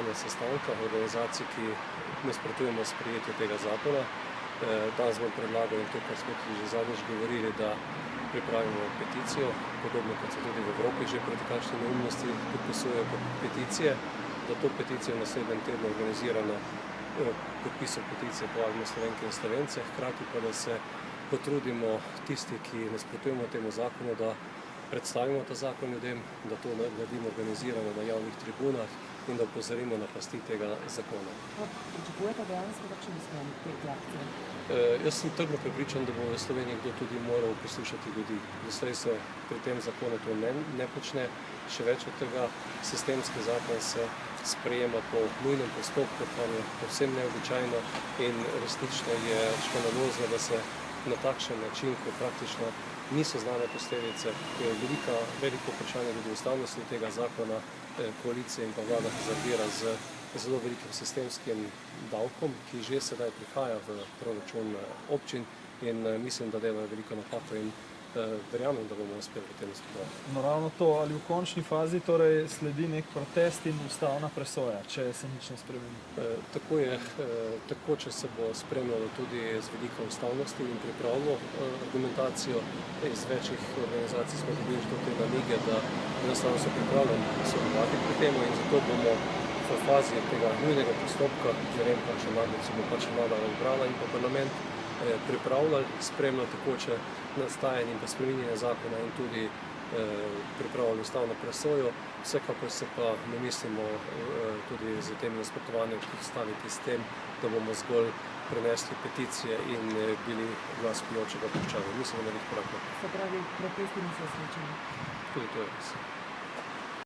tega sestanka organizacij, ki nasprotujemo sprejetju tega zakona. Danes bom predlagal in to, kar smo tudi že zadnjič govorili, da pripravimo peticijo, podobno kot se tudi v Evropi že proti kakšne neumnosti podpisujejo peticije, da to peticijo v naslednjem tednu organizirano podpisov peticije povabimo Slovenke in Slovence, hkrati pa da se potrudimo tisti, ki nasprotujemo temu zakonu, da predstavimo ta zakon ljudem, da to naredimo organizirano na javnih tribunah in da opozorimo na pasti tega zakona. Pričakujete dejansko kakšen izmen te akcije? Jaz sem trdno prepričan, da bo v Sloveniji kdo tudi moral poslušati ljudi. Doslej se pri tem zakonu to ne počne, še več od tega, sistemski zakon se sprejema po nujnem postopku, kar je povsem neobičajno in resnično je škandalozno, da se na takšen način, ko praktično niso znane posledice, veliko vprašanje glede ustavnosti tega zakona, koalicije in pa vlada hazardira z zelo velikim sistemskim davkom, ki že sedaj prihaja v proračun občin in mislim, da delajo veliko napako in verjamem, da bomo uspeli v tem spravo. No ravno to, ali v končni fazi torej sledi nek protest in ustavna presoja, če se nič ne spremeni? Tako je, tako če se bo spremljalo tudi z vidika ustavnosti in pripravilo argumentacijo. Iz večjih organizacij smo dobili že te namige, da enostavno so pripravljeni sodelovati pri temu in zato bomo v fazi tega nujnega postopka, ne vem, kakšen nadnico bo pač vlada obrala in pa parlament pripravljali, spremljali takoče nastajanje in pa spreminjanje zakona in tudi pripravljali ustavno presojo. Vsekakor se pa ne mislimo tudi z temi nasprotovanjem staviti s tem, da bomo zgolj prenesli peticije in bili glas vpijočega puščanja. Mislimo, da jih korak naprej. Se pravi, protesti niso srečeni? Tudi to je res.